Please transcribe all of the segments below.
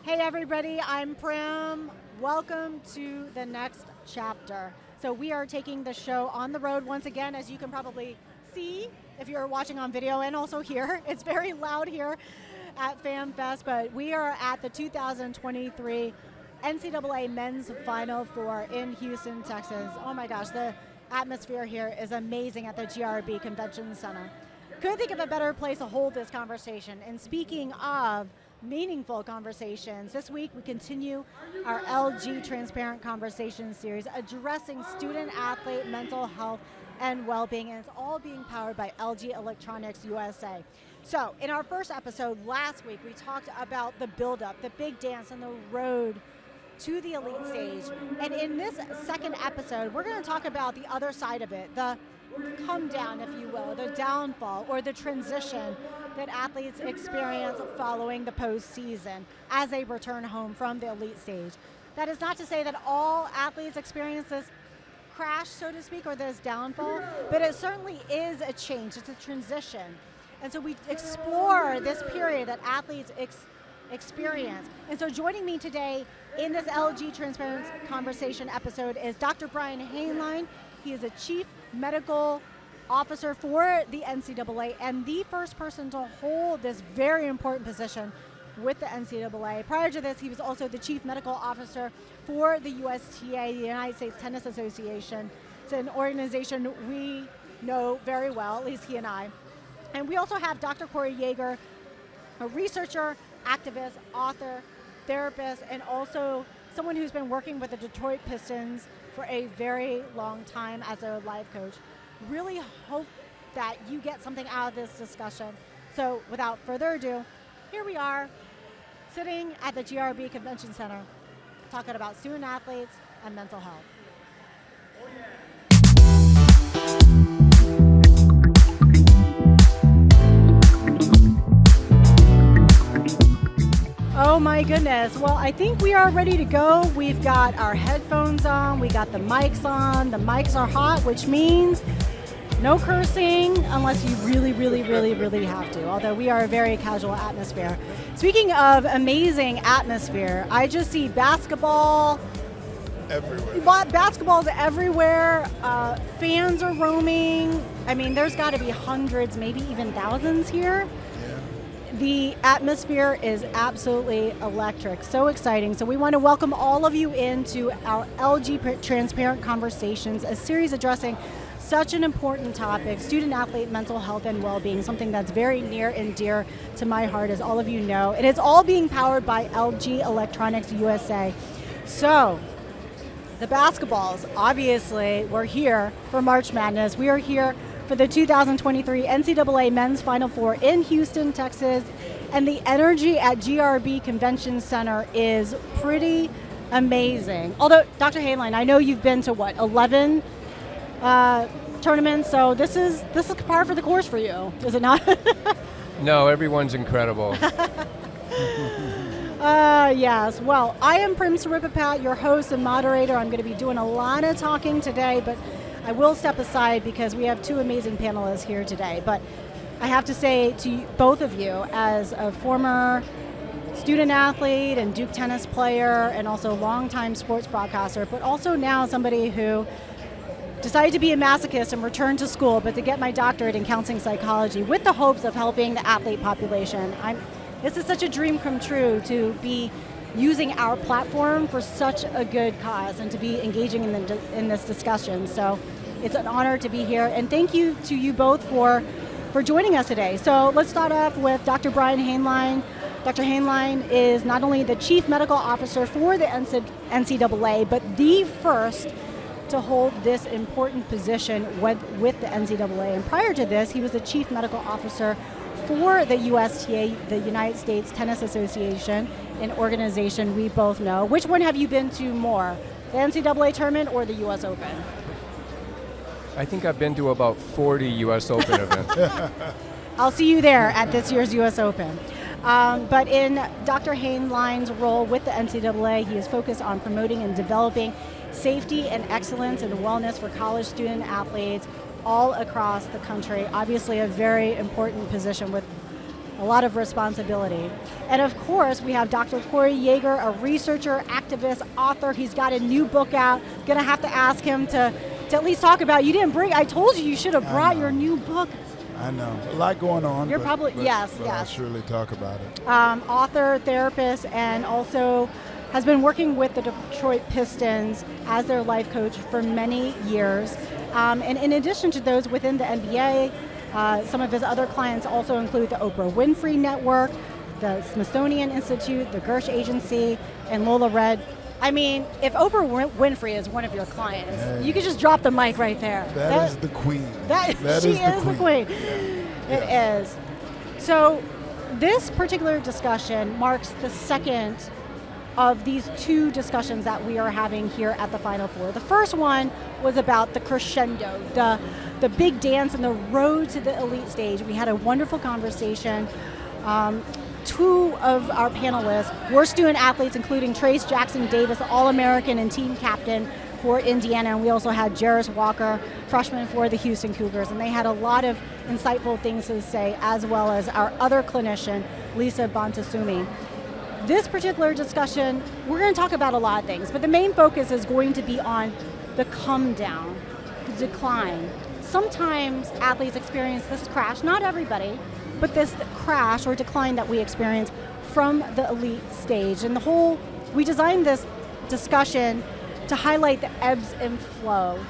Hey everybody, I'm Prim. Welcome to the next chapter. So we are taking the show on the road once again, as you can probably see if you're watching on video and also hear. It's very loud here at FanFest, but we are at the 2023 NCAA Men's Final Four in Houston, Texas. Oh my gosh, the atmosphere here is amazing at the GRB Convention Center. Couldn't think of a better place to hold this conversation. And speaking of meaningful conversations, this week we continue our LG Transparent Conversation series addressing student-athlete mental health and well-being, and it's all being powered by LG Electronics USA. So in our first episode last week, we talked about the build-up, the big dance, and the road to the elite stage. And in this second episode, we're going to talk about the other side of it, the come down, if you will, the downfall or the transition that athletes experience following the postseason as they return home from the elite stage. That is not to say that all athletes experience this crash, so to speak, or this downfall, but it certainly is a change, it's a transition. And so we explore this period that athletes experience. And so joining me today in this LG Transparent Conversation episode is Dr. Brian Hainline. He is a Chief Medical Officer for the NCAA and the first person to hold this very important position with the NCAA. Prior to this, he was also the Chief Medical Officer for the USTA, the United States Tennis Association. It's an organization we know very well, at least he and I. And we also have Dr. Corey Yeager, a researcher, activist, author, therapist, and also someone who's been working with the Detroit Pistons for a very long time as a life coach. Really hope that you get something out of this discussion. So without further ado, here we are sitting at the GRB Convention Center talking about student athletes and mental health. Oh my goodness. Well, I think we are ready to go. We've got our headphones on, we got the mics on. The mics are hot, which means no cursing unless you really have to, although we are a very casual atmosphere. Speaking of amazing atmosphere, I just see basketball everywhere. Basketball's everywhere. Fans are roaming. I mean, there's got to be hundreds, maybe even thousands here. The atmosphere is absolutely electric, so exciting. So we want to welcome all of you into our LG Transparent Conversations, a series addressing such an important topic, student-athlete mental health and well-being, something that's very near and dear to my heart, as all of you know. And it's all being powered by LG Electronics USA. So the basketballs, obviously, we're here for March Madness. We are here for the 2023 NCAA Men's Final Four in Houston, Texas, and the energy at GRB Convention Center is pretty amazing. Although, Dr. Hainline, I know you've been to, 11 tournaments, so this is par for the course for you, is it not? No, everyone's incredible. Yes, well, I am Prim Siripipat, your host and moderator. I'm going to be doing a lot of talking today, but I will step aside because we have two amazing panelists here today. But I have to say to both of you, as a former student athlete and Duke tennis player and also longtime sports broadcaster, but also now somebody who decided to be a masochist and return to school, but to get my doctorate in counseling psychology with the hopes of helping the athlete population. This is such a dream come true to be using our platform for such a good cause and to be engaging in this discussion. So it's an honor to be here, and thank you to you both for joining us today. So let's start off with Dr. Brian Hainline. Dr. Hainline is not only the Chief Medical Officer for the NCAA, but the first to hold this important position with the NCAA. And prior to this, he was the Chief Medical Officer for the USTA, the United States Tennis Association, an organization we both know. Which one have you been to more, the NCAA Tournament or the US Open? I think I've been to about 40 US Open events. I'll see you there at this year's US Open. But in Dr. Hainline's role with the NCAA, he is focused on promoting and developing safety and excellence and wellness for college student athletes all across the country. Obviously a very important position with a lot of responsibility. And of course, we have Dr. Corey Yeager, a researcher, activist, author. He's got a new book out. Gonna have to ask him to at least talk about, I told you should have brought your new book. I know, a lot going on. You're yes. I'll surely talk about it. Author, therapist, and also has been working with the Detroit Pistons as their life coach for many years. And in addition to those within the NBA, some of his other clients also include the Oprah Winfrey Network, the Smithsonian Institute, the Gersh Agency, and Lola Red. I mean, if Oprah Winfrey is one of your clients, you could just drop the mic right there. That is the queen. She is the queen. Yeah. It is. So this particular discussion marks the second of these two discussions that we are having here at the Final Four. The first one was about the crescendo, the big dance and the road to the elite stage. We had a wonderful conversation. Two of our panelists were student athletes, including Trace Jackson Davis, All-American and team captain for Indiana, and we also had Jarris Walker, freshman for the Houston Cougars, and they had a lot of insightful things to say, as well as our other clinician, Lisa Bontasumi. This particular discussion, we're going to talk about a lot of things, but the main focus is going to be on the come down, the decline. Sometimes athletes experience this crash, not everybody, but this crash or decline that we experience from the elite stage. And we designed this discussion to highlight the ebbs and flow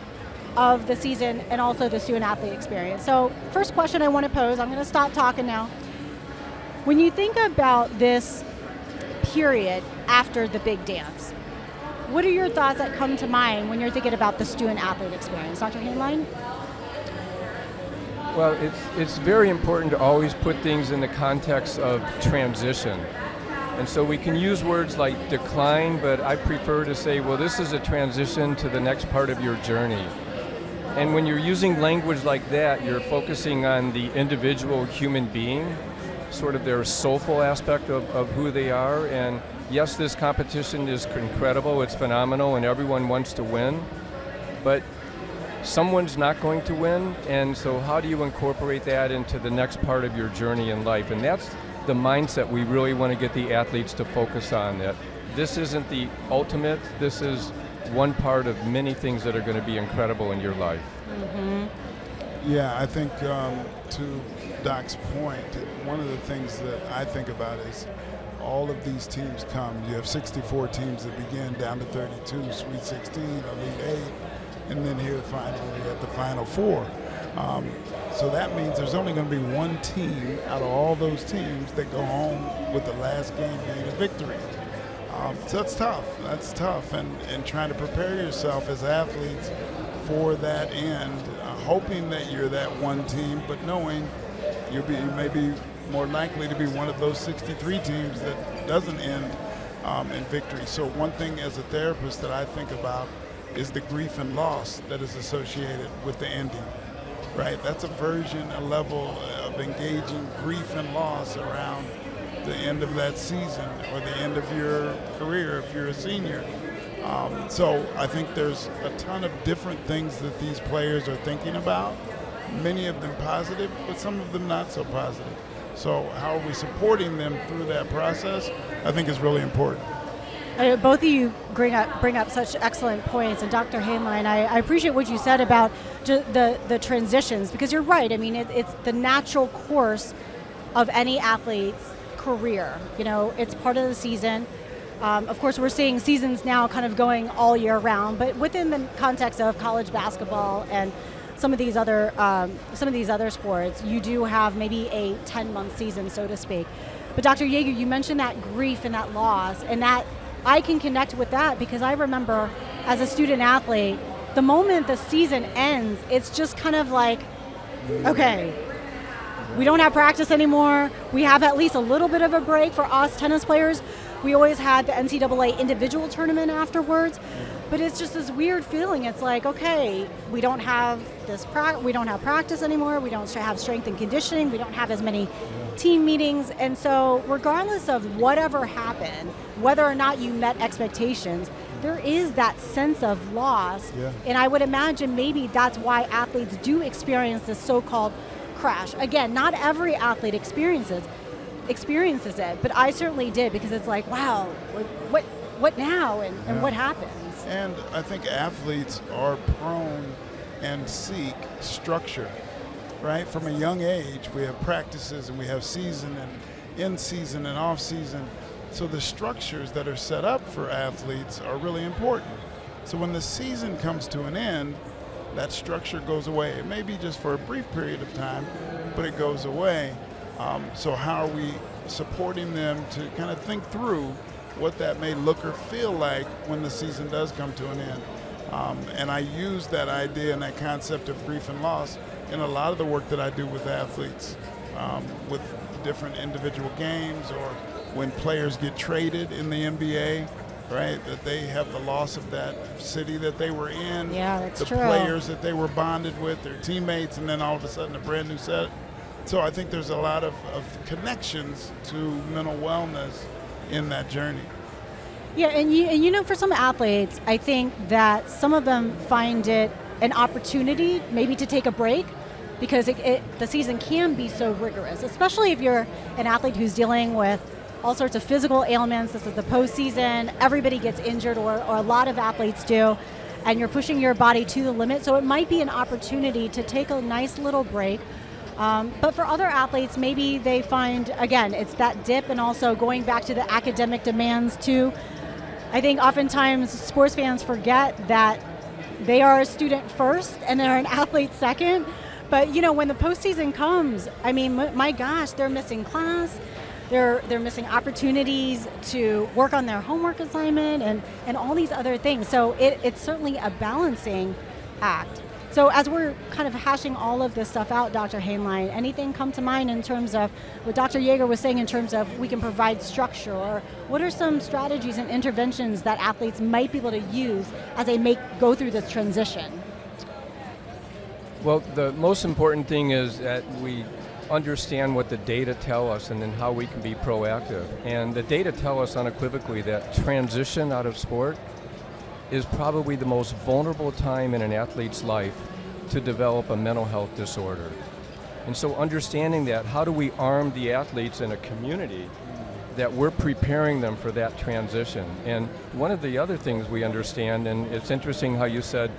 of the season and also the student athlete experience. So first question I want to pose, I'm going to stop talking now. When you think about this period after the big dance, what are your thoughts that come to mind when you're thinking about the student athlete experience? Dr. Hainline? Well, it's very important to always put things in the context of transition. And so we can use words like decline, but I prefer to say, well, this is a transition to the next part of your journey. And when you're using language like that, you're focusing on the individual human being, sort of their soulful aspect of who they are. And yes, this competition is incredible, it's phenomenal, and everyone wants to win. But someone's not going to win, and so how do you incorporate that into the next part of your journey in life? And that's the mindset we really want to get the athletes to focus on, that this isn't the ultimate, this is one part of many things that are going to be incredible in your life. Mm-hmm. Yeah, I think to Doc's point, one of the things that I think about is all of these teams come. You have 64 teams that begin down to 32, Sweet 16, Elite 8, and then here finally at the Final Four. So that means there's only going to be one team out of all those teams that go home with the last game being a victory. So that's tough. That's tough. And trying to prepare yourself as athletes for that end, hoping that you're that one team, but knowing you may be more likely to be one of those 63 teams that doesn't end in victory. So one thing as a therapist that I think about is the grief and loss that is associated with the ending, right? That's a level of engaging grief and loss around the end of that season or the end of your career if you're a senior. So I think there's a ton of different things that these players are thinking about, many of them positive, but some of them not so positive. So how are we supporting them through that process, I think is really important. Both of you bring up such excellent points, and Dr. Hainline, I appreciate what you said about the transitions, because you're right. I mean, it's the natural course of any athlete's career. You know, it's part of the season. Of course, we're seeing seasons now kind of going all year round, but within the context of college basketball and some of these other sports, you do have maybe a 10-month season, so to speak. But Dr. Yeager, you mentioned that grief and that loss, and that I can connect with that because I remember as a student athlete, the moment the season ends, it's just kind of like, okay, we don't have practice anymore. We have at least a little bit of a break for us tennis players. We always had the NCAA individual tournament afterwards, but it's just this weird feeling. It's like, okay, we don't have we don't have practice anymore. We don't have strength and conditioning. We don't have as many team meetings. And so regardless of whatever happened, whether or not you met expectations, there is that sense of loss. Yeah. And I would imagine maybe that's why athletes do experience this so-called crash. Again, not every athlete experiences, experiences it, but I certainly did, because it's like, wow, what now, and what happens? And I think athletes are prone and seek structure, right? From a young age, we have practices and we have season and in-season and off-season. So the structures that are set up for athletes are really important. So when the season comes to an end, that structure goes away. It may be just for a brief period of time, but it goes away. So how are we supporting them to kind of think through what that may look or feel like when the season does come to an end? And I use that idea and that concept of grief and loss in a lot of the work that I do with athletes, with different individual games, or when players get traded in the NBA, right, that they have the loss of that city that they were in, yeah, that's the true. players that they were bonded with, their teammates, and then all of a sudden a brand new set. So I think there's a lot of connections to mental wellness in that journey. Yeah, and you know, for some athletes, I think that some of them find it an opportunity maybe to take a break, because the season can be so rigorous, especially if you're an athlete who's dealing with all sorts of physical ailments. This is the postseason. Everybody gets injured, or a lot of athletes do, and you're pushing your body to the limit. So it might be an opportunity to take a nice little break. But for other athletes, maybe they find, again, it's that dip, and also going back to the academic demands too. I think oftentimes sports fans forget that they are a student first and they're an athlete second. But you know, when the postseason comes, I mean, my gosh, they're missing class. They're missing opportunities to work on their homework assignment and all these other things. So it's certainly a balancing act. So as we're kind of hashing all of this stuff out, Dr. Hainline, anything come to mind in terms of what Dr. Yeager was saying in terms of we can provide structure, or what are some strategies and interventions that athletes might be able to use as they go through this transition? Well, the most important thing is that we understand what the data tell us, and then how we can be proactive. And the data tell us unequivocally that transition out of sport is probably the most vulnerable time in an athlete's life to develop a mental health disorder. And so understanding that, how do we arm the athletes in a community that we're preparing them for that transition? And one of the other things we understand, and it's interesting how you said,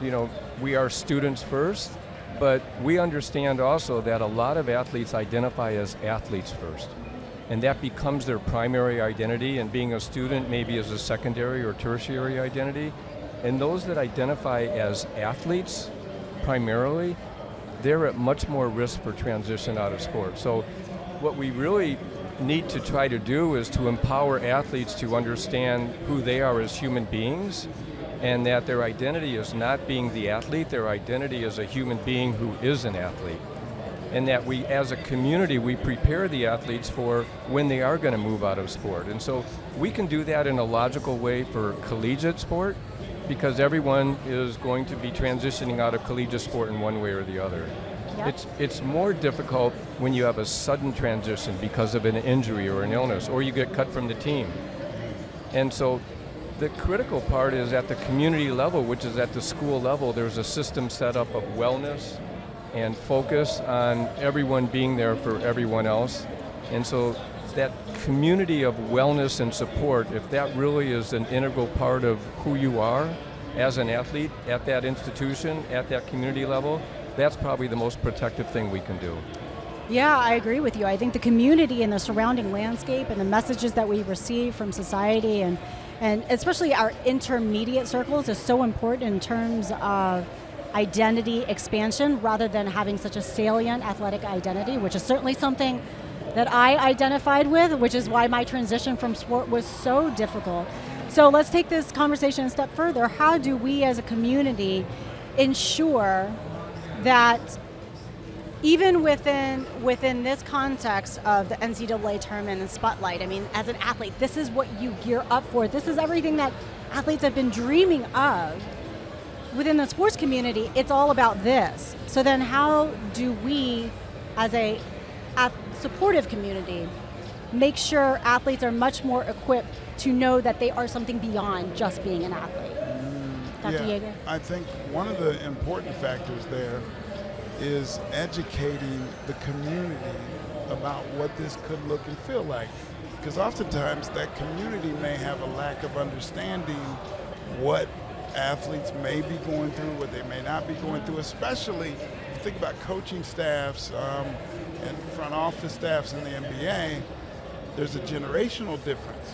you know, we are students first, but we understand also that a lot of athletes identify as athletes first. And that becomes their primary identity, and being a student maybe as a secondary or tertiary identity. And those that identify as athletes primarily, they're at much more risk for transition out of sport. So what we really need to try to do is to empower athletes to understand who they are as human beings, and that their identity is not being the athlete, their identity is a human being who is an athlete. And that we, as a community, we prepare the athletes for when they are going to move out of sport. And so we can do that in a logical way for collegiate sport, because everyone is going to be transitioning out of collegiate sport in one way or the other. Yep. It's more difficult when you have a sudden transition because of an injury or an illness, or you get cut from the team. And so the critical part is at the community level, which is at the school level. There's a system set up of wellness and focus on everyone being there for everyone else. And so that community of wellness and support, if that really is an integral part of who you are as an athlete at that institution, at that community level, that's probably the most protective thing we can do. Yeah, I agree with you. I think the community and the surrounding landscape and the messages that we receive from society and especially our intermediate circles is so important in terms of identity expansion, rather than having such a salient athletic identity, which is certainly something that I identified with, which is why my transition from sport was so difficult. So let's take this conversation a step further. How do we as a community ensure that even within this context of the NCAA tournament and spotlight, I mean, as an athlete, this is what you gear up for. This is everything that athletes have been dreaming of. Within the sports community, it's all about this. So then how do we, as a supportive community, make sure athletes are much more equipped to know that they are something beyond just being an athlete? Dr. Yeager? I think one of the important factors there is educating the community about what this could look and feel like. Because oftentimes that community may have a lack of understanding what athletes may be going through, what they may not be going through, especially if you think about coaching staffs and front office staffs in the NBA. There's a generational difference,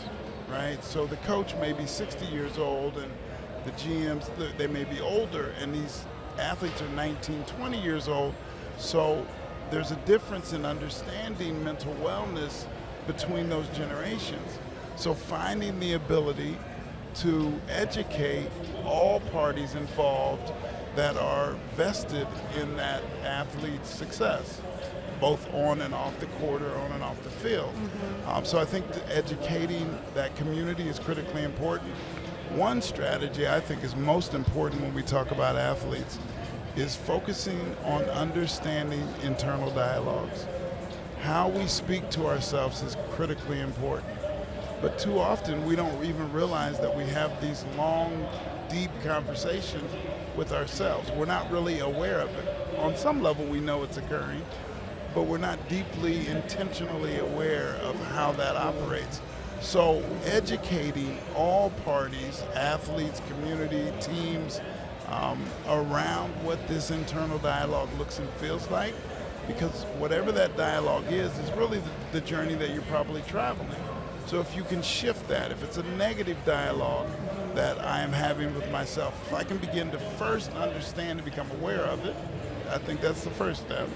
right? So the coach may be 60 years old and the GMs, they may be older, and these athletes are 19, 20 years old. So there's a difference in understanding mental wellness between those generations. So finding the ability to educate all parties involved that are vested in that athlete's success, both on and off the court or on and off the field. So I think educating that community is critically important. One strategy I think is most important when we talk about athletes is focusing on understanding internal dialogues. How we speak to ourselves is critically important. But too often we don't even realize that we have these long, deep conversations with ourselves. We're not really aware of it. On some level we know it's occurring, but we're not deeply, intentionally aware of how that operates. So educating all parties, athletes, community, teams, around what this internal dialogue looks and feels like, because whatever that dialogue is really the journey that you're probably traveling. So if you can shift that, if it's a negative dialogue that I am having with myself, if I can begin to first understand and become aware of it, I think that's the first step.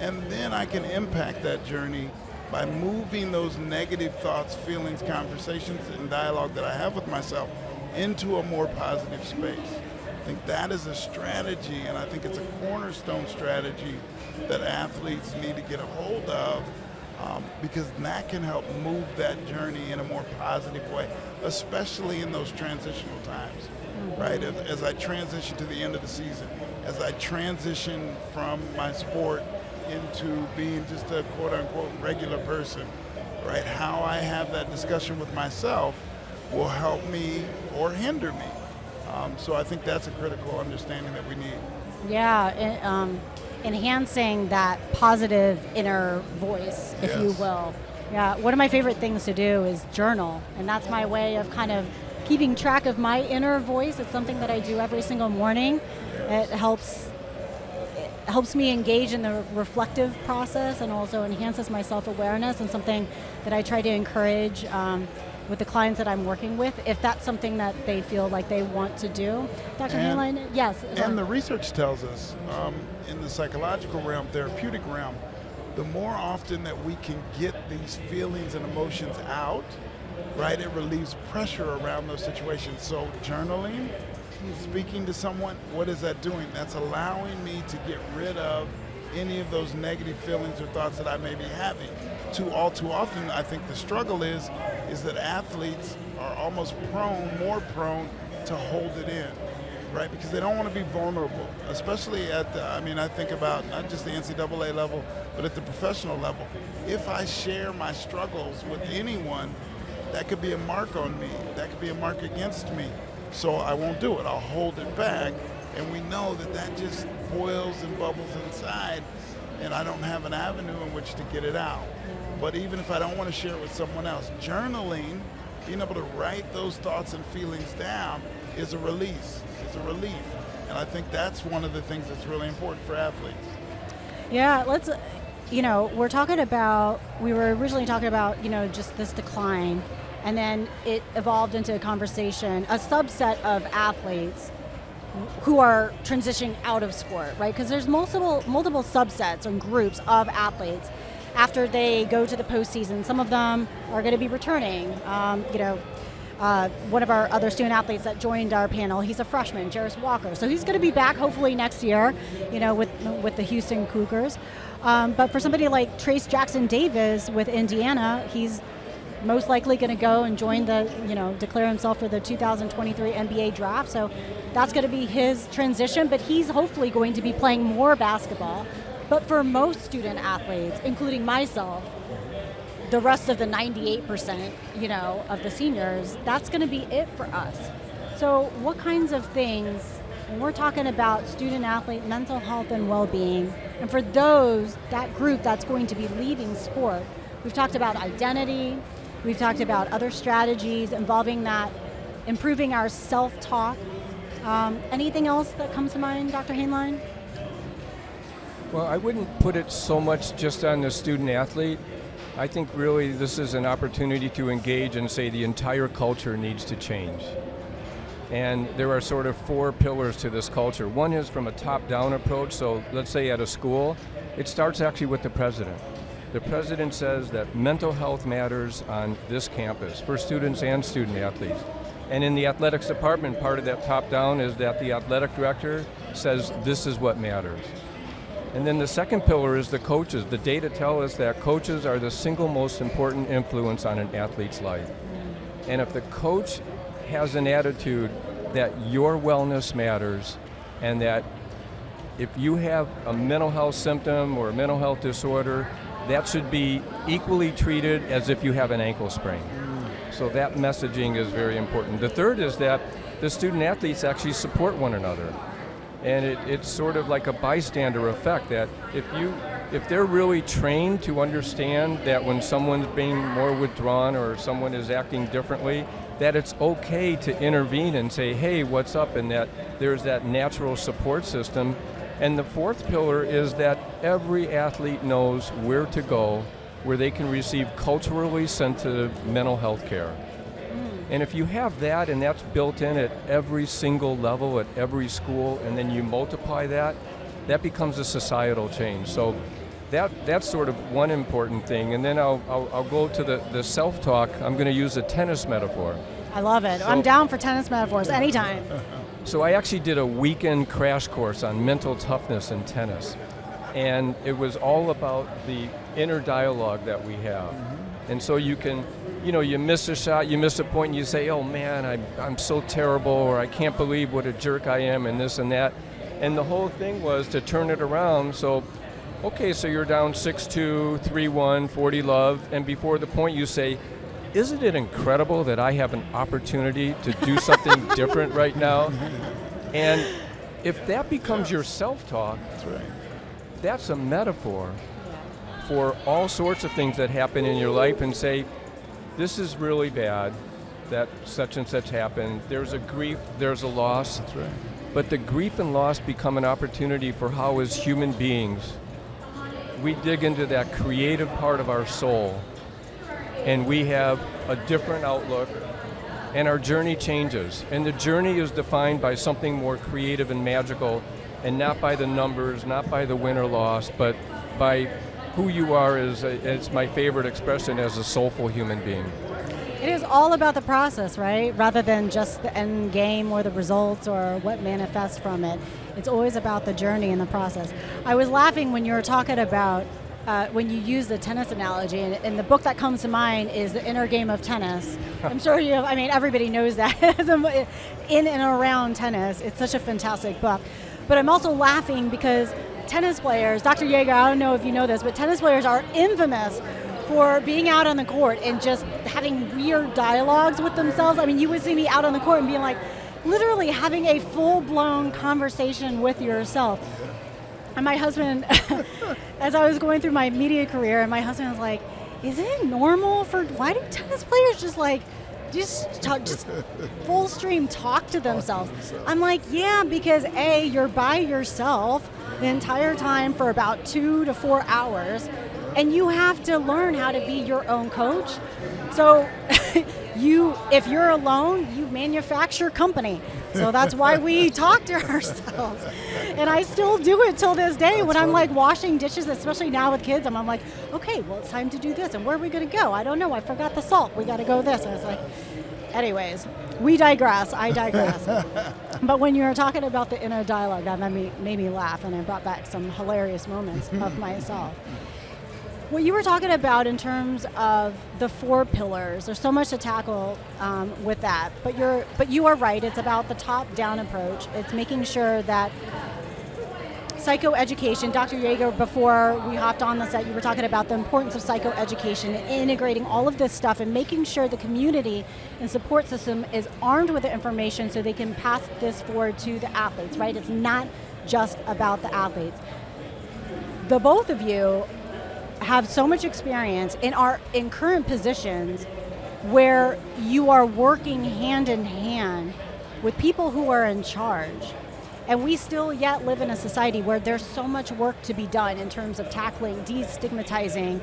And then I can impact that journey by moving those negative thoughts, feelings, conversations, and dialogue that I have with myself into a more positive space. I think that is a strategy, and I think it's a cornerstone strategy that athletes need to get a hold of, because that can help move that journey in a more positive way, especially in those transitional times, right? As I transition to the end of the season, as I transition from my sport into being just a quote-unquote regular person, right? How I have that discussion with myself will help me or hinder me. So I think that's a critical understanding that we need. Yeah, enhancing that positive inner voice, if you will. Yeah, one of my favorite things to do is journal, and that's my way of kind of keeping track of my inner voice. It's something that I do every single morning. It helps me engage in the reflective process and also enhances my self-awareness, and something that I try to encourage with the clients that I'm working with, if that's something that they feel like they want to do. Dr. Hanline, yes. And the research tells us in the psychological realm, therapeutic realm, the more often that we can get these feelings and emotions out, right, it relieves pressure around those situations. So journaling, speaking to someone, what is that doing? That's allowing me to get rid of any of those negative feelings or thoughts that I may be having. All too often, I think the struggle is that athletes are almost more prone to hold it in, right? Because they don't want to be vulnerable, especially at I think about not just the NCAA level, but at the professional level. If I share my struggles with anyone, that could be a mark on me. That could be a mark against me. So I won't do it. I'll hold it back. And we know that just boils and bubbles inside, and I don't have an avenue in which to get it out. But even if I don't want to share it with someone else, journaling, being able to write those thoughts and feelings down is a release, is a relief. And I think that's one of the things that's really important for athletes. Yeah, we were originally talking about, just this decline, and then it evolved into a conversation, a subset of athletes who are transitioning out of sport, right? Because there's multiple subsets and groups of athletes after they go to the postseason. Some of them are going to be returning. One of our other student athletes that joined our panel, he's a freshman, Jarris Walker. So he's going to be back hopefully next year, with the Houston Cougars. But for somebody like Trace Jackson Davis with Indiana, he's most likely going to go and join declare himself for the 2023 NBA draft. So that's going to be his transition, but he's hopefully going to be playing more basketball. But for most student athletes, including myself, the rest of the 98%, of the seniors, that's going to be it for us. So what kinds of things when we're talking about student-athlete mental health and well-being, and for that group that's going to be leaving sport, we've talked about identity, we've talked about other strategies involving that, improving our self-talk. Anything else that comes to mind, Dr. Hainline? Well, I wouldn't put it so much just on the student-athlete. I think really this is an opportunity to engage and say the entire culture needs to change. And there are sort of 4 pillars to this culture. One is from a top-down approach, so let's say at a school, it starts actually with the president. The president says that mental health matters on this campus for students and student-athletes. And in the athletics department, part of that top-down is that the athletic director says this is what matters. And then the second pillar is the coaches. The data tell us that coaches are the single most important influence on an athlete's life. And if the coach has an attitude that your wellness matters, and that if you have a mental health symptom or a mental health disorder, that should be equally treated as if you have an ankle sprain. So that messaging is very important. The third is that the student athletes actually support one another. And it's sort of like a bystander effect, that if they're really trained to understand that when someone's being more withdrawn or someone is acting differently, that it's okay to intervene and say, hey, what's up, and that there's that natural support system. And the fourth pillar is that every athlete knows where to go, where they can receive culturally sensitive mental health care. And if you have that, and that's built in at every single level, at every school, and then you multiply that, that becomes a societal change. So that's sort of one important thing. And then I'll go to the self-talk. I'm going to use a tennis metaphor. I love it. I'm down for tennis metaphors anytime. So I actually did a weekend crash course on mental toughness in tennis. And it was all about the inner dialogue that we have. And so you can, you miss a shot, you miss a point, and you say, oh man, I'm so terrible, or I can't believe what a jerk I am, and this and that. And the whole thing was to turn it around. So, okay, so you're down 6-2, 3-1, 40 love, and before the point you say, isn't it incredible that I have an opportunity to do something different right now? And if that becomes your self-talk, that's a metaphor for all sorts of things that happen in your life, and say, this is really bad that such and such happened. There's a grief, there's a loss. That's right. But the grief and loss become an opportunity for how, as human beings, we dig into that creative part of our soul, and we have a different outlook, and our journey changes. And the journey is defined by something more creative and magical, and not by the numbers, not by the win or loss, but by who you are as it's my favorite expression, as a soulful human being. It is all about the process, right? Rather than just the end game or the results or what manifests from it. It's always about the journey and the process. I was laughing when you were talking about when you use the tennis analogy, and the book that comes to mind is The Inner Game of Tennis. I'm sure everybody knows that. In and around tennis, it's such a fantastic book. But I'm also laughing because tennis players, Dr. Yeager, I don't know if you know this, but tennis players are infamous for being out on the court and just having weird dialogues with themselves. I mean, you would see me out on the court and being like, literally having a full-blown conversation with yourself. And my husband, as I was going through my media career, and my husband was like, is it normal why do tennis players just full stream talk to themselves? I'm like, yeah, because A, you're by yourself the entire time for about 2 to 4 hours, and you have to learn how to be your own coach. So if you're alone, you manufacture company. So that's why we talk to ourselves. And I still do it till this day. When I'm like washing dishes, especially now with kids, I'm like, okay, well, it's time to do this. And where are we going to go? I don't know. I forgot the salt. We got to go this. And it's like, anyways, we digress. I digress. But when you were talking about the inner dialogue, that made me laugh, and it brought back some hilarious moments of myself. What you were talking about in terms of the 4 pillars, there's so much to tackle with that. But you are right. It's about the top-down approach. It's making sure that psychoeducation. Dr. Yeager, before we hopped on the set, you were talking about the importance of psychoeducation and integrating all of this stuff and making sure the community and support system is armed with the information so they can pass this forward to the athletes, right? It's not just about the athletes. The both of you have so much experience in current positions where you are working hand in hand with people who are in charge. And we still yet live in a society where there's so much work to be done in terms of tackling, destigmatizing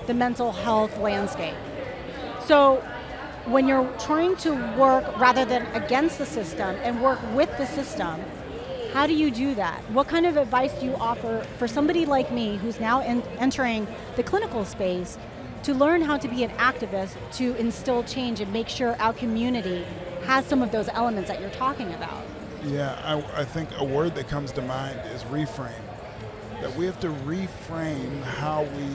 the mental health landscape. So when you're trying to work rather than against the system and work with the system, how do you do that? What kind of advice do you offer for somebody like me who's now entering the clinical space to learn how to be an activist to instill change and make sure our community has some of those elements that you're talking about? Yeah, I think a word that comes to mind is reframe. That we have to reframe how we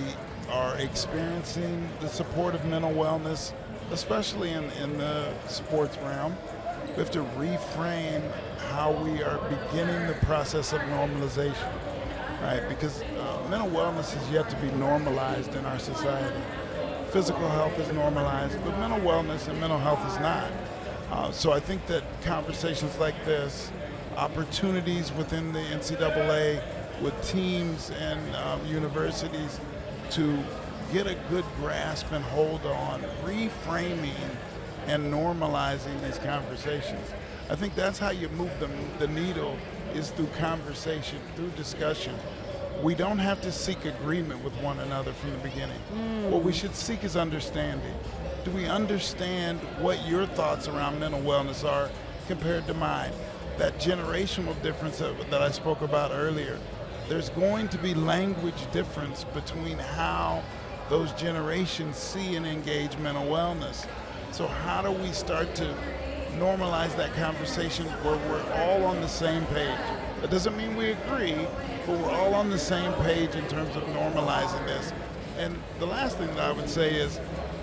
are experiencing the support of mental wellness, especially in the sports realm. We have to reframe how we are beginning the process of normalization, right? Because mental wellness is yet to be normalized in our society. Physical health is normalized, but mental wellness and mental health is not. So I think that conversations like this, opportunities within the NCAA with teams and universities to get a good grasp and hold on reframing and normalizing these conversations. I think that's how you move the needle, is through conversation, through discussion. We don't have to seek agreement with one another from the beginning. What we should seek is understanding. Do we understand what your thoughts around mental wellness are compared to mine? That generational difference that I spoke about earlier. There's going to be language difference between how those generations see and engage mental wellness. So how do we start to normalize that conversation where we're all on the same page? That doesn't mean we agree, but we're all on the same page in terms of normalizing this. And the last thing that I would say is,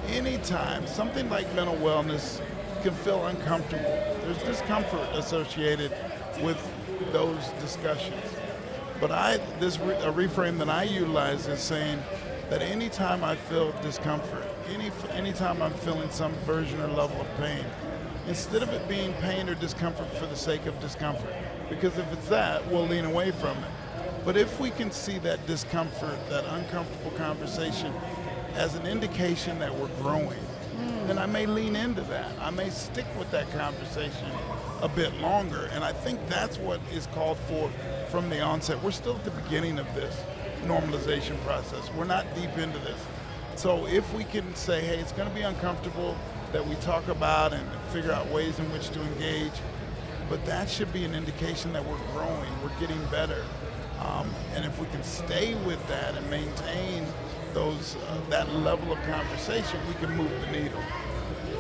anytime something like mental wellness can feel uncomfortable, there's discomfort associated with those discussions. But a reframe that I utilize is saying that anytime I feel discomfort, anytime I'm feeling some version or level of pain, instead of it being pain or discomfort for the sake of discomfort, because if it's that, we'll lean away from it. But if we can see that discomfort, that uncomfortable conversation as an indication that we're growing, then I may lean into that. I may stick with that conversation a bit longer. And I think that's what is called for from the onset. We're still at the beginning of this normalization process. We're not deep into this. So if we can say, hey, it's going to be uncomfortable, that we talk about and figure out ways in which to engage, but that should be an indication that we're growing, we're getting better. And if we can stay with that and maintain that level of conversation, we can move the needle.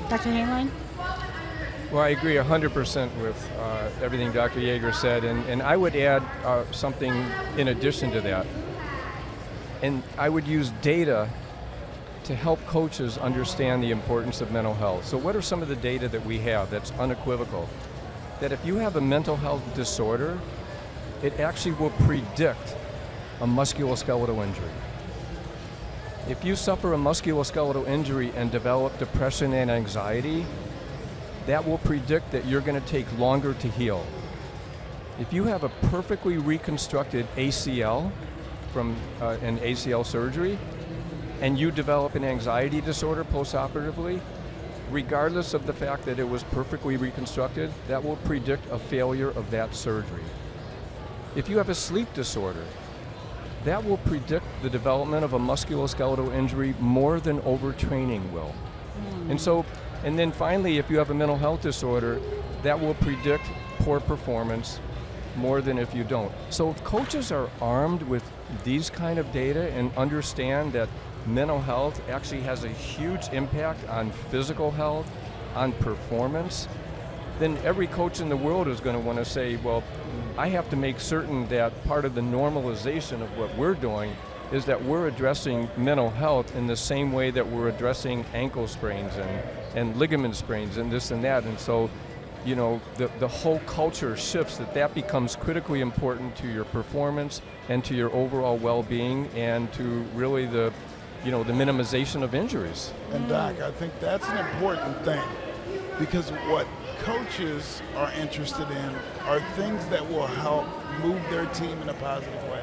Dr. Hainline? Well, I agree 100% with everything Dr. Yeager said, and I would add something in addition to that. And I would use data to help coaches understand the importance of mental health. So what are some of the data that we have that's unequivocal? That if you have a mental health disorder, it actually will predict a musculoskeletal injury. If you suffer a musculoskeletal injury and develop depression and anxiety, that will predict that you're going to take longer to heal. If you have a perfectly reconstructed ACL from an ACL surgery, and you develop an anxiety disorder postoperatively, regardless of the fact that it was perfectly reconstructed, that will predict a failure of that surgery. If you have a sleep disorder, that will predict the development of a musculoskeletal injury more than overtraining will. And then finally, if you have a mental health disorder, that will predict poor performance more than if you don't. So if coaches are armed with these kind of data and understand that mental health actually has a huge impact on physical health, on performance, then every coach in the world is going to want to say, well, I have to make certain that part of the normalization of what we're doing is that we're addressing mental health in the same way that we're addressing ankle sprains and ligament sprains and this and that. And so the whole culture shifts, that becomes critically important to your performance and to your overall well-being and to really the minimization of injuries. And Doc, I think that's an important thing, because what coaches are interested in are things that will help move their team in a positive way.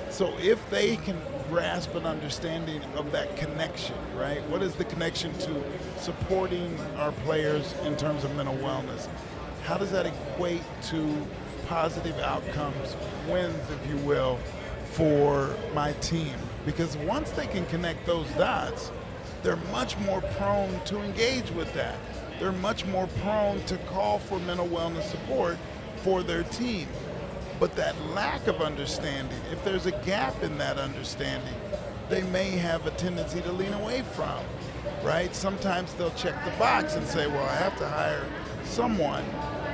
So if they can grasp an understanding of that connection, right? What is the connection to supporting our players in terms of mental wellness? How does that equate to positive outcomes, wins, if you will, for my team? Because once they can connect those dots, they're much more prone to engage with that. They're much more prone to call for mental wellness support for their team. But that lack of understanding, if there's a gap in that understanding, they may have a tendency to lean away from, right? Sometimes they'll check the box and say, well, I have to hire someone,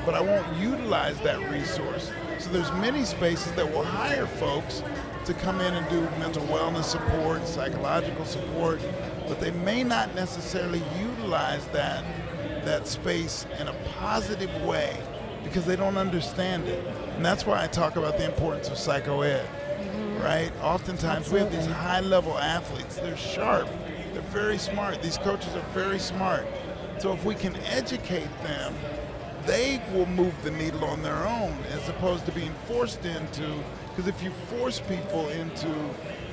but I won't utilize that resource. So there's many spaces that will hire folks to come in and do mental wellness support, psychological support, but they may not necessarily utilize that space in a positive way because they don't understand it. And that's why I talk about the importance of psychoed, right? Oftentimes we have these high-level athletes. They're sharp. They're very smart. These coaches are very smart. So if we can educate them, they will move the needle on their own as opposed to being forced into, because if you force people into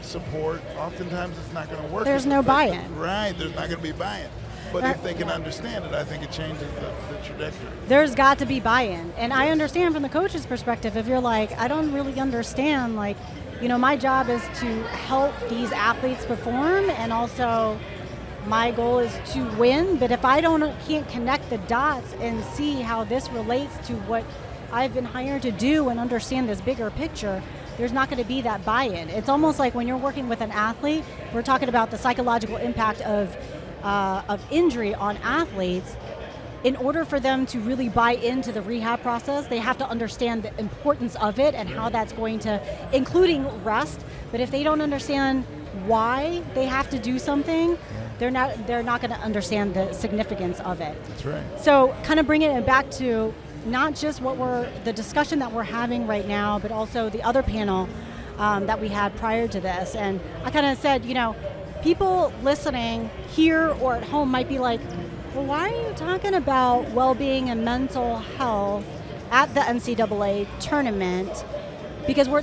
support, oftentimes it's not going to work. There's no buy-in. Right, there's not going to be buy-in. But if they can understand it, I think it changes the trajectory. There's got to be buy-in. And I understand from the coach's perspective, if you're like, I don't really understand, like, my job is to help these athletes perform, and also my goal is to win. But if I can't connect the dots and see how this relates to what I've been hired to do and understand this bigger picture, there's not going to be that buy-in. It's almost like when you're working with an athlete, we're talking about the psychological impact of injury on athletes. In order for them to really buy into the rehab process, they have to understand the importance of it and how that's going to, including rest. But if they don't understand why they have to do something, they're not going to understand the significance of it. That's right. So kind of bringing it back to not just the discussion that we're having right now, but also the other panel that we had prior to this. And I kind of said, people listening here or at home might be like, well, why are you talking about well-being and mental health at the NCAA tournament? Because we're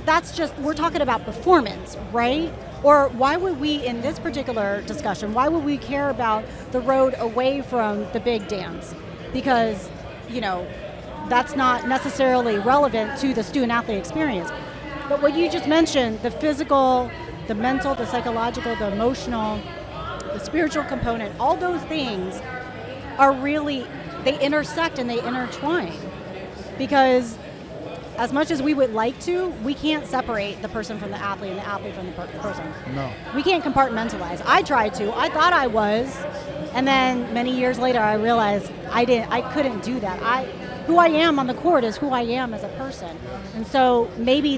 talking about performance, right? Or why would we, in this particular discussion, why would we care about the road away from the big dance? Because, that's not necessarily relevant to the student-athlete experience. But what you just mentioned, the physical, the mental, the psychological, the emotional, the spiritual component, all those things are really, they intersect and they intertwine. Because as much as we would like to, we can't separate the person from the athlete and the athlete from the person. No. We can't compartmentalize. I tried to. I thought I was. And then many years later, I realized I couldn't do that. Who I am on the court is who I am as a person. And so maybe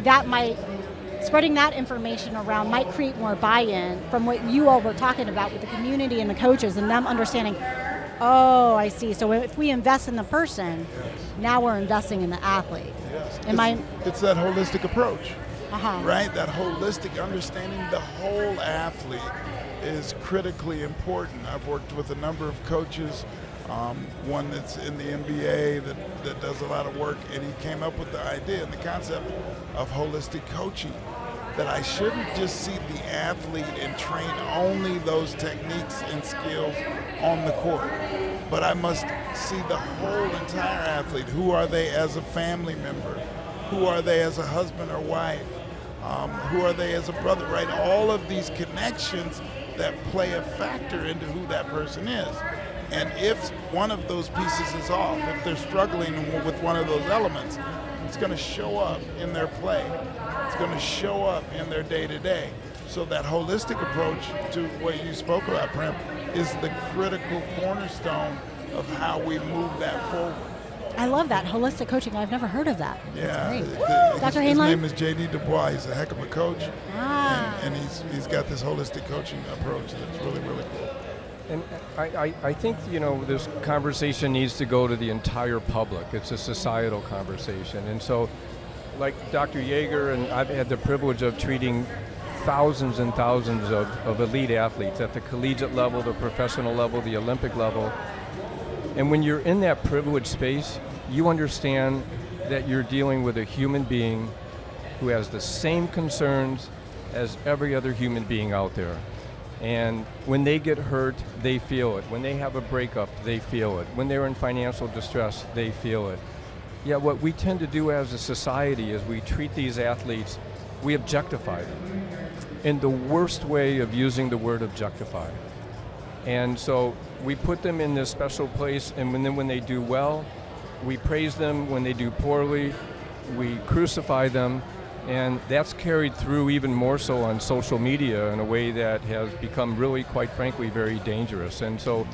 spreading that information around might create more buy-in from what you all were talking about with the community and the coaches and them understanding, oh, I see. So if we invest in the person, now we're investing in the athlete. Yes. It's that holistic approach, right? That holistic understanding the whole athlete is critically important. I've worked with a number of coaches, one that's in the NBA that does a lot of work, and he came up with the idea and the concept of holistic coaching, that I shouldn't just see the athlete and train only those techniques and skills on the court, but I must see the whole entire athlete. Who are they as a family member? Who are they as a husband or wife? Who are they as a brother, right? All of these connections that play a factor into who that person is. And if one of those pieces is off, if they're struggling with one of those elements, it's going to show up in their play. It's going to show up in their day-to-day. So that holistic approach to what you spoke about, Prim, is the critical cornerstone of how we move that forward. I love that. Holistic coaching. I've never heard of that. Yeah. Dr. His Hainline? name is J.D. Dubois. He's a heck of a coach. And he's got this holistic coaching approach that's really, really cool. And I think, this conversation needs to go to the entire public. It's a societal conversation. And so, like Dr. Yeager, and I've had the privilege of treating thousands and thousands of elite athletes at the collegiate level, the professional level, the Olympic level. And when you're in that privileged space, you understand that you're dealing with a human being who has the same concerns as every other human being out there. And when they get hurt, they feel it. When they have a breakup, they feel it. When they're in financial distress, they feel it. Yet what we tend to do as a society is we treat these athletes, we objectify them in the worst way of using the word objectify. And so we put them in this special place, and then when they do well, we praise them. When they do poorly, we crucify them. And that's carried through even more so on social media in a way that has become really, quite frankly, very dangerous. And so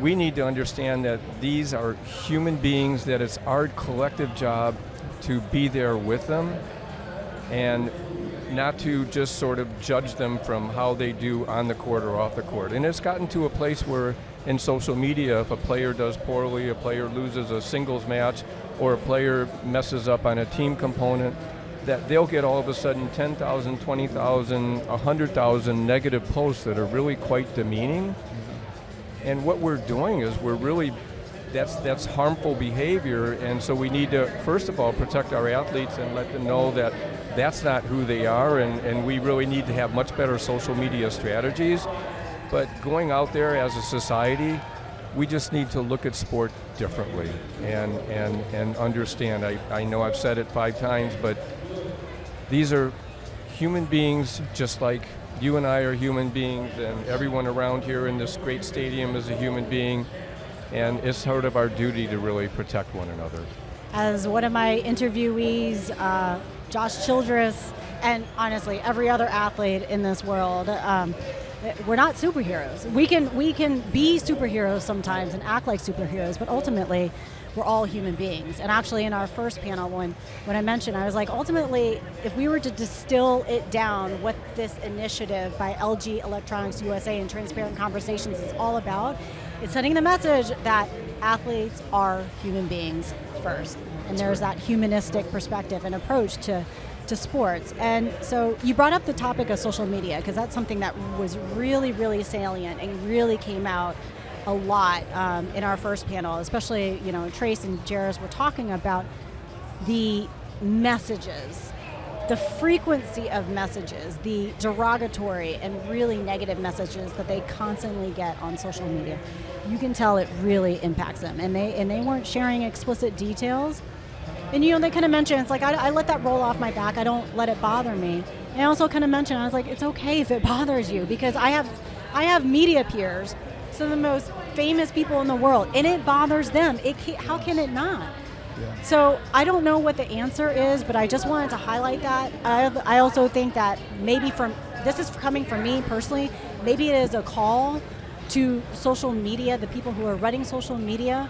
we need to understand that these are human beings, that it's our collective job to be there with them and not to just sort of judge them from how they do on the court or off the court. And it's gotten to a place where in social media, if a player does poorly, a player loses a singles match, or a player messes up on a team component, that they'll get all of a sudden 10,000, 20,000, 100,000 negative posts that are really quite demeaning. And what we're doing is that's harmful behavior, and so we need to, first of all, protect our athletes and let them know that that's not who they are, and we really need to have much better social media strategies. But going out there as a society, we just need to look at sport differently and understand. I know I've said it 5 times, but these are human beings just like you and I are human beings, and everyone around here in this great stadium is a human being, and it's sort of our duty to really protect one another. As one of my interviewees, Josh Childress, and honestly every other athlete in this world, we're not superheroes. We can be superheroes sometimes and act like superheroes, but ultimately we're all human beings. And actually in our first panel, when I mentioned, I was like, ultimately, if we were to distill it down, what this initiative by LG Electronics USA and Transparent Conversations is all about, it's sending the message that athletes are human beings first. And there's that humanistic perspective and approach to sports. And so you brought up the topic of social media, because that's something that was really, really salient and really came out a lot in our first panel, especially, Trace and Jairus were talking about the messages, the frequency of messages, the derogatory and really negative messages that they constantly get on social media. You can tell it really impacts them, and they weren't sharing explicit details. And they kind of mentioned, it's like, I let that roll off my back. I don't let it bother me. And I also kind of mentioned, I was like, it's okay if it bothers you, because I have media peers, some of the most famous people in the world, and it bothers them. How can it not? Yeah. So I don't know what the answer is, but I just wanted to highlight that. I also think that maybe this is coming from me personally, maybe it is a call to social media, the people who are running social media,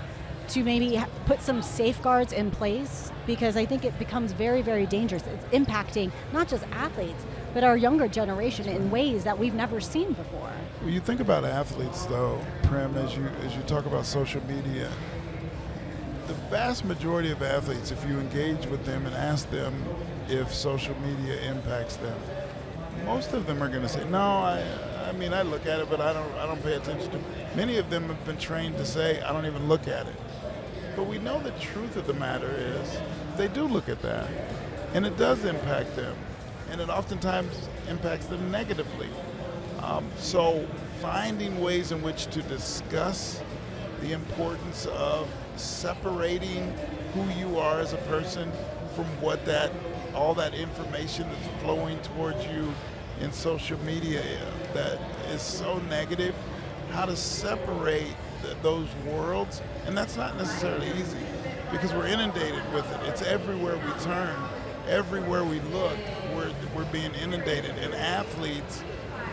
to maybe put some safeguards in place, because I think it becomes very, very dangerous. It's impacting not just athletes, but our younger generation in ways that we've never seen before. Well, you think about athletes, though, Prim, as you talk about social media, the vast majority of athletes, if you engage with them and ask them if social media impacts them, most of them are going to say, no, I mean, I look at it, but I don't pay attention to it. Many of them have been trained to say, I don't even look at it. But we know the truth of the matter is they do look at that, and it does impact them, and it oftentimes impacts them negatively. So finding ways in which to discuss the importance of separating who you are as a person from all that information that's flowing towards you in social media that is so negative, how to separate those worlds. And that's not necessarily easy, because we're inundated with it. It's everywhere we turn, everywhere we look, we're being inundated, and athletes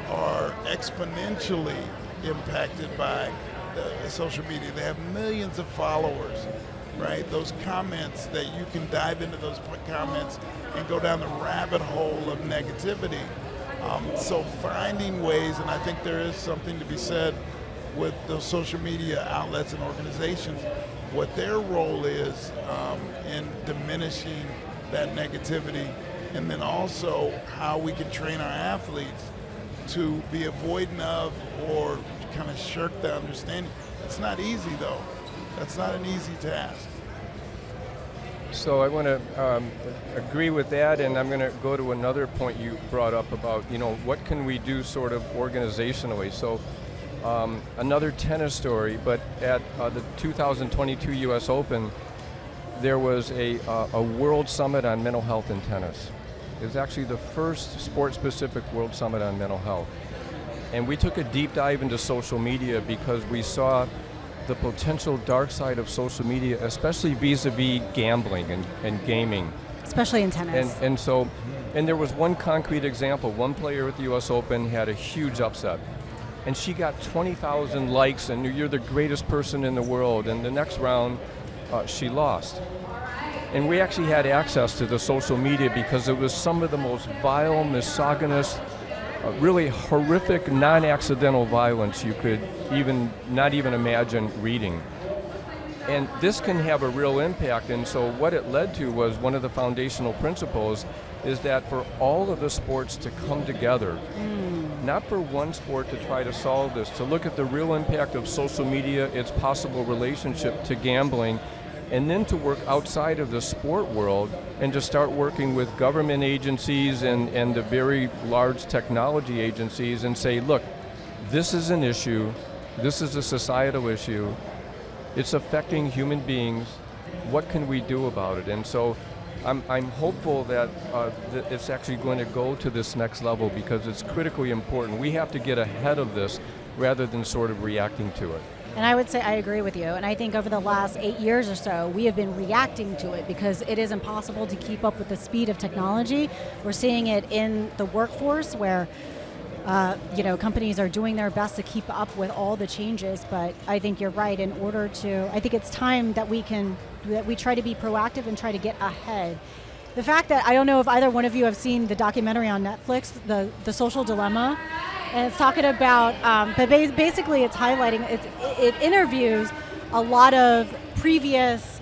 are exponentially impacted by the social media. They have millions of followers, right? Those comments, that you can dive into those comments and go down the rabbit hole of negativity. So finding ways, and I think there is something to be said with those social media outlets and organizations, what their role is in diminishing that negativity, and then also how we can train our athletes to be avoidant of or kind of shirk the understanding. It's not easy, though. That's not an easy task. So I want to agree with that, and I'm going to go to another point you brought up about, what can we do sort of organizationally. So another tennis story, but at the 2022 U.S. Open, there was a World Summit on mental health in tennis. It was actually the first sport-specific World Summit on mental health. And we took a deep dive into social media because we saw the potential dark side of social media, especially vis-a-vis gambling and gaming. Especially in tennis. And there was one concrete example. One player at the US Open had a huge upset. And she got 20,000 likes, and you're the greatest person in the world. And the next round, she lost. And we actually had access to the social media because it was some of the most vile, misogynist, really horrific, non-accidental violence you could not even imagine reading. And this can have a real impact, and so what it led to was one of the foundational principles is that for all of the sports to come together, not for one sport to try to solve this, to look at the real impact of social media, its possible relationship to gambling, and then to work outside of the sport world and to start working with government agencies and the very large technology agencies and say, look, this is an issue, this is a societal issue, it's affecting human beings, what can we do about it? And so I'm hopeful that it's actually going to go to this next level because it's critically important. We have to get ahead of this rather than sort of reacting to it. And I would say I agree with you. And I think over the last 8 years or so, we have been reacting to it because it is impossible to keep up with the speed of technology. We're seeing it in the workforce where companies are doing their best to keep up with all the changes. But I think you're right. I think it's time that we try to be proactive and try to get ahead. The fact that I don't know if either one of you have seen the documentary on Netflix, The Social Dilemma. And it's talking about, but basically it's highlighting, it interviews a lot of previous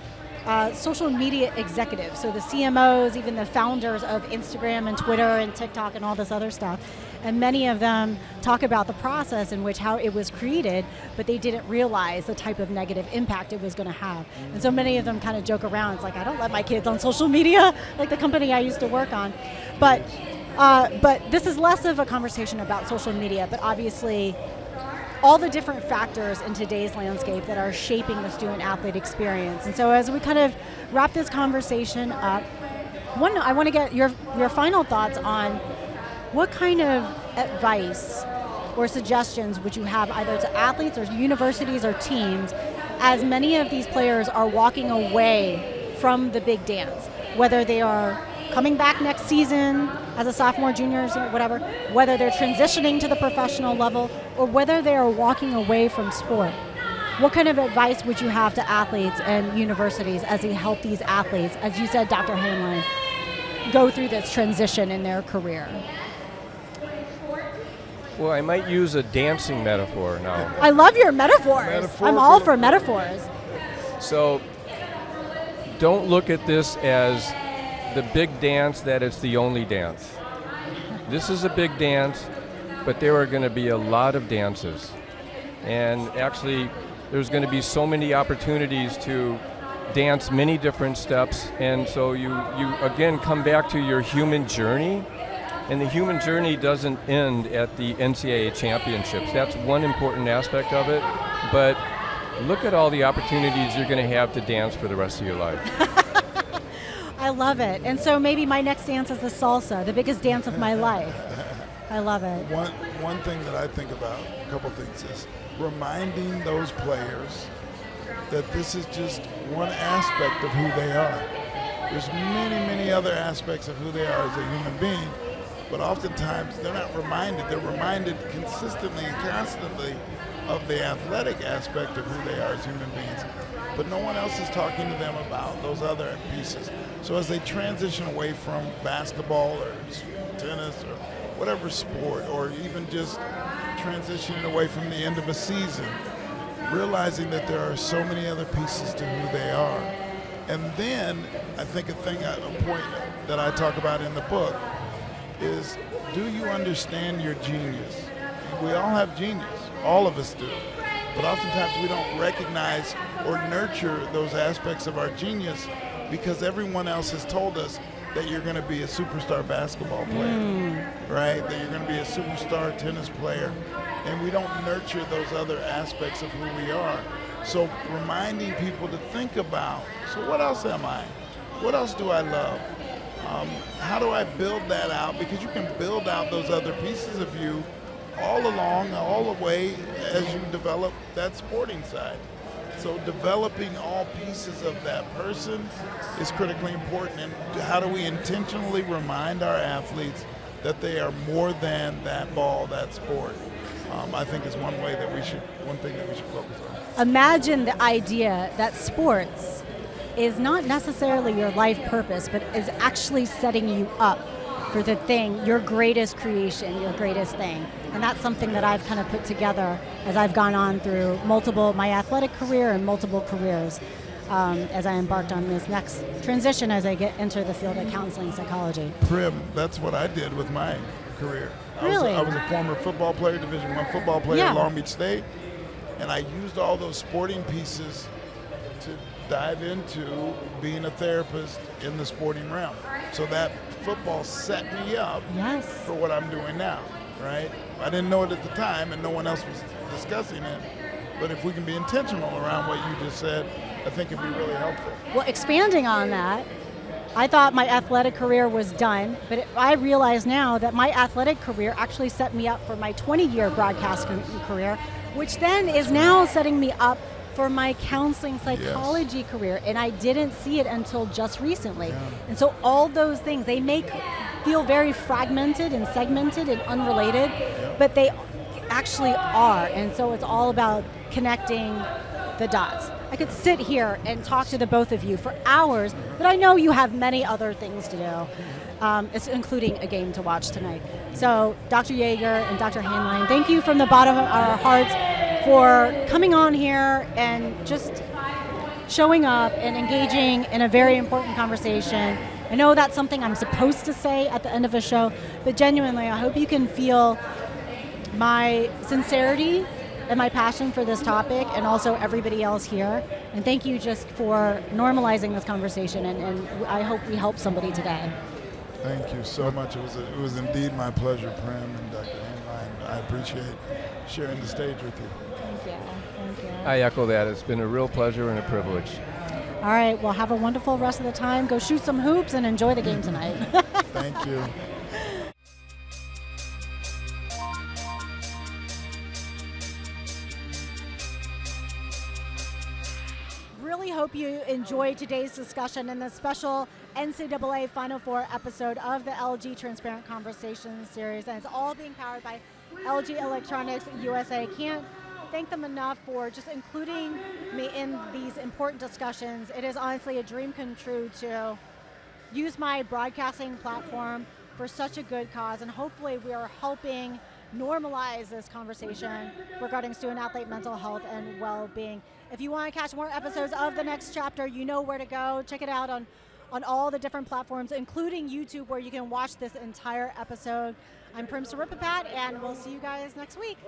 social media executives. So the CMOs, even the founders of Instagram and Twitter and TikTok and all this other stuff. And many of them talk about the process in which how it was created, but they didn't realize the type of negative impact it was going to have. And so many of them kind of joke around. It's like, I don't let my kids on social media, like the company I used to work on. But this is less of a conversation about social media, but obviously all the different factors in today's landscape that are shaping the student-athlete experience. And so as we kind of wrap this conversation up, I want to get your final thoughts on what kind of advice or suggestions would you have either to athletes or universities or teams as many of these players are walking away from the big dance, whether they are coming back next season as a sophomore, junior, whatever, whether they're transitioning to the professional level or whether they are walking away from sport. What kind of advice would you have to athletes and universities as they help these athletes, as you said, Dr. Hanlon, go through this transition in their career? Well, I might use a dancing metaphor now. I love your metaphors. I'm all for metaphors. So don't look at this as the big dance that it's the only dance. This is a big dance, but there are going to be a lot of dances. And actually, there's going to be so many opportunities to dance many different steps. And so you again come back to your human journey. And the human journey doesn't end at the NCAA championships. That's one important aspect of it. But look at all the opportunities you're going to have to dance for the rest of your life. I love it. And so maybe my next dance is the salsa, the biggest dance of my life. I love it. One thing that I think about, a couple things, is reminding those players that this is just one aspect of who they are. There's many, many other aspects of who they are as a human being, but oftentimes they're not reminded. They're reminded consistently and constantly of the athletic aspect of who they are as human beings, but no one else is talking to them about those other pieces. So as they transition away from basketball or tennis or whatever sport, or even just transitioning away from the end of a season, realizing that there are so many other pieces to who they are. And then I think a point that I talk about in the book is, do you understand your genius? We all have genius, all of us do. But oftentimes we don't recognize or nurture those aspects of our genius because everyone else has told us that you're going to be a superstar basketball player, right? That you're going to be a superstar tennis player. And we don't nurture those other aspects of who we are. So reminding people to think about, so what else am I? What else do I love? How do I build that out? Because you can build out those other pieces of you all along, all the way as you develop that sporting side. So developing all pieces of that person is critically important. And how do we intentionally remind our athletes that they are more than that ball, that sport? I think is one thing that we should focus on. Imagine the idea that sports is not necessarily your life purpose, but is actually setting you up for the thing, your greatest creation, your greatest thing. And that's something that I've kind of put together as I've gone on through my athletic career and multiple careers as I embarked on this next transition as I get into the field of counseling psychology. Prim, that's what I did with my career. Really? I was a former football player, Division I football player at Long Beach State, and I used all those sporting pieces to dive into being a therapist in the sporting realm. So that football set me up for what I'm doing now, right? I didn't know it at the time, and no one else was discussing it, but if we can be intentional around what you just said, I think it'd be really helpful. Well, expanding on that, I thought my athletic career was done, but I realize now that my athletic career actually set me up for my 20-year broadcasting career, which then is now setting me up for my counseling psychology career, and I didn't see it until just recently. Yeah. And so all those things, they feel very fragmented and segmented and unrelated, but they actually are. And so it's all about connecting the dots. I could sit here and talk to the both of you for hours, but I know you have many other things to do, including a game to watch tonight. So Dr. Yeager and Dr. Hainline, thank you from the bottom of our hearts for coming on here and just showing up and engaging in a very important conversation. I know that's something I'm supposed to say at the end of a show, but genuinely, I hope you can feel my sincerity and my passion for this topic, and also everybody else here. And thank you just for normalizing this conversation, and I hope we help somebody today. Thank you so much. It was indeed my pleasure, Prim and Dr. Hainline. I appreciate sharing the stage with you. Thank you. Thank you. I echo that. It's been a real pleasure and a privilege. All right, well, have a wonderful rest of the time. Go shoot some hoops and enjoy the game tonight. Thank you. Really hope you enjoyed today's discussion and the special NCAA Final Four episode of the LG Transparent Conversations series. And it's all being powered by LG Electronics USA. Can't thank them enough for just including me in these important discussions. It is honestly a dream come true to use my broadcasting platform for such a good cause, and hopefully we are helping normalize this conversation regarding student-athlete mental health and well-being. If you want to catch more episodes of The Next Chapter, you know where to go. Check it out on all the different platforms, including YouTube, where you can watch this entire episode. I'm Prim Siripipat, and we'll see you guys next week.